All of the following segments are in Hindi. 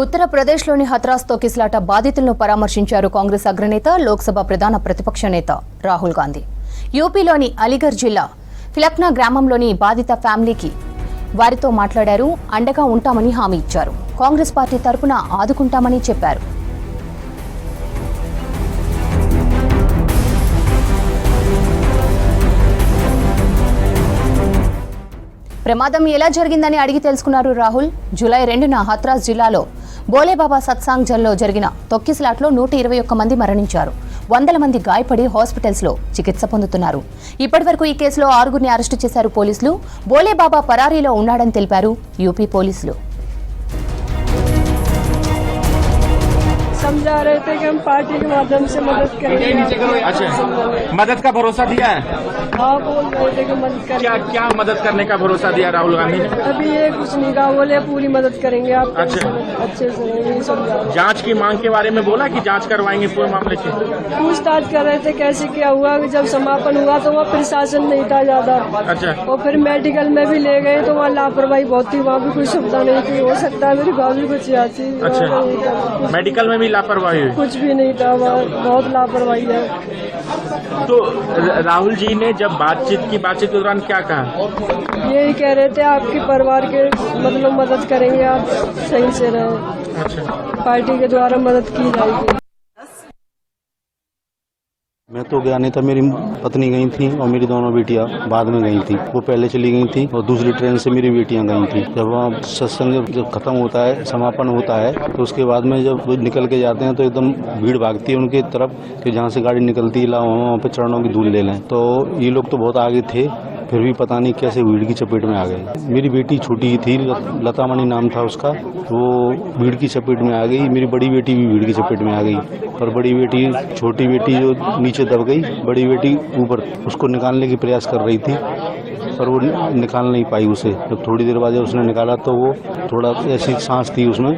ఉత్తరప్రదేశ్లోని హత్రాస్ తొక్కిసలాట బాధితులను పరామర్శించారు కాంగ్రెస్ అగ్రనేత లోక్సభ ప్రధాన ప్రతిపక్ష నేత రాహుల్ గాంధీ. యూపీలోని అలీగర్ జిల్లా ఫిలక్నా గ్రామంలోని బాధిత ఫ్యామిలీకి వారితో మాట్లాడారు. అండగా ఉంటామని హామీ ఇచ్చారు. కాంగ్రెస్ పార్టీ తరపున ఆదుకుంటామని చెప్పారు. ప్రమాదం ఎలా జరిగిందని అడిగి తెలుసుకున్నారు రాహుల్. జూలై 2న హత్రాస్ జిల్లాలో బోలేబాబా సత్సాంగ్ జల్లో జరిగిన తొక్కిసలాట్లో 121 మంది మరణించారు. వందల మంది గాయపడి హాస్పిటల్స్ లో చికిత్స పొందుతున్నారు. ఇప్పటివరకు ఈ కేసులో 6గురిని అరెస్టు చేశారు పోలీసులు. బోలేబాబా పరారీలో ఉన్నాడని తెలిపారు యూపీ పోలీసులు. समझा रहे थे कि हम पार्टी के माध्यम से मदद करेंगे। अच्छा, मदद का भरोसा दिया है? हाँ, बोल रहे थे कि मदद करेंगे। क्या मदद करने का भरोसा दिया राहुल गांधी ने? अभी ये कुछ नहीं कहा, बोले पूरी मदद करेंगे आप। अच्छा, अच्छे से यही समझा। जांच की मांग के बारे में बोला कि जांच करवाएंगे पूरे मामले की? पूछताछ कर रहे थे कैसे क्या हुआ। जब समापन हुआ तो वहाँ प्रशासन नहीं था ज्यादा। अच्छा, और फिर मेडिकल में भी ले गए तो वहाँ लापरवाही बहुत थी। वहाँ भी कोई सुविधा नहीं थी। हो सकता है मेरी भाभी कुछ याद थी। अच्छा, मेडिकल में भी लापरवाही हुई? कुछ भी नहीं था, बहुत लापरवाही है। तो राहुल जी ने जब बातचीत के दौरान क्या कहा? यही कह रहे थे आपके परिवार के मतलब मदद करेंगे, आप सही से रहे। अच्छा, पार्टी के द्वारा मदद की जाएगी। मैं तो गया नहीं था, मेरी पत्नी गई थी और मेरी दोनों बेटियां बाद में गई थी। वो पहले चली गई थी और दूसरी ट्रेन से मेरी बेटियां गई थी। जब वहाँ सत्संग जब खत्म होता है, समापन होता है, तो उसके बाद में जब वो निकल के जाते हैं तो एकदम भीड़ भागती है उनकी तरफ कि जहाँ से गाड़ी निकलती है वहाँ पे चरणों की धूल ले लें। तो ये लोग तो बहुत आगे थे, फिर भी पता नहीं कैसे भीड़ की चपेट में आ गए। मेरी बेटी छोटी ही थी, लतामणि नाम था उसका, वो भीड़ की चपेट में आ गई। मेरी बड़ी बेटी भी भीड़ की चपेट में आ गई, पर बड़ी बेटी छोटी बेटी जो नीचे दब गई, बड़ी बेटी ऊपर उसको निकालने की प्रयास कर रही थी, पर वो निकाल नहीं पाई उसे। जब थोड़ी देर बाद उसने निकाला तो वो थोड़ा ऐसी सांस थी उसमें,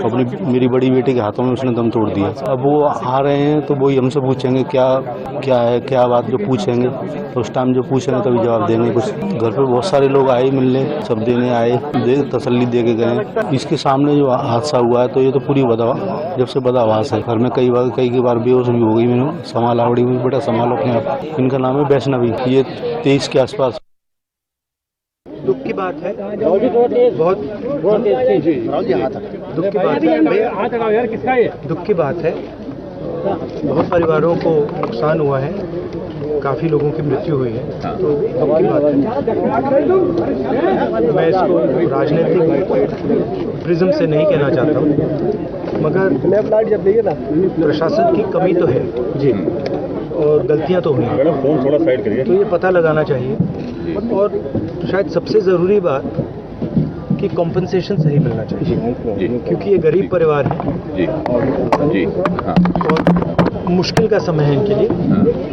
अपनी मेरी बड़ी बेटी के हाथों में उसने दम तोड़ दिया। अब वो आ रहे हैं तो वही हमसे पूछेंगे क्या है, क्या बात जो पूछेंगे तो उस टाइम जो पूछेंगे तभी जवाब देंगे। कुछ घर पे बहुत सारे लोग आए मिलने, सब देने आए, तसल्ली दे के गए। इसके सामने जो हादसा हुआ है तो ये तो पूरी जब से बदहवास है। घर में कई बार बेहोश भी हो गई। मैंने संभाला, बड़ी बेटा संभालो अपने आप। इनका नाम है वैष्णवी, ये 23 के आसपास। दुख की बात है, बहुत दुख की बात है। बहुत परिवारों को नुकसान हुआ है, काफ़ी लोगों की मृत्यु हुई है, तो दुख की बात है। मैं इसको राजनीतिक प्रिज्म से नहीं कहना चाहता हूँ, मगर प्रशासन की कमी तो है जी, और गलतियाँ तो हुई हैं, थोड़ा साइड करिए। तो ये पता लगाना चाहिए, और शायद सबसे ज़रूरी बात कि कॉम्पनसेशन सही मिलना चाहिए जी, क्योंकि ये गरीब परिवार है जी, और मुश्किल का समय है इनके लिए,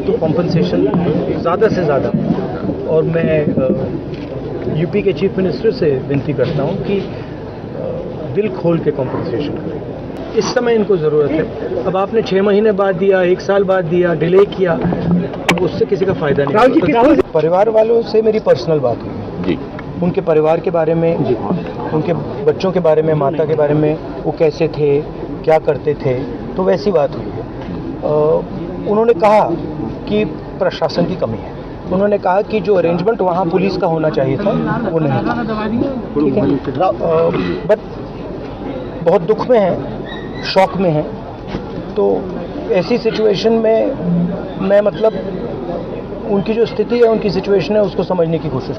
तो कॉम्पनसेशन ज़्यादा से ज़्यादा। और मैं यूपी के चीफ मिनिस्टर से विनती करता हूँ कि दिल खोल के कॉम्पनसेशन करें। इस समय इनको ज़रूरत है। अब आपने 6 महीने बाद दिया, 1 साल बाद दिया, डिले किया, तो उससे किसी का फ़ायदा नहीं। परिवार वालों से मेरी पर्सनल बात हुई जी, उनके परिवार के बारे में, उनके बच्चों के बारे में, माता के बारे में, वो कैसे थे, क्या करते थे, तो वैसी बात हुई है। उन्होंने कहा कि प्रशासन की कमी है। उन्होंने कहा कि जो अरेंजमेंट वहाँ पुलिस का होना चाहिए था वो नहीं था, ठीक है। बट बहुत दुख में है, शॉक में है। तो ऐसी सिचुएशन में मैं मतलब उनकी जो स्थिति है, उनकी सिचुएशन है, उसको समझने की कोशिश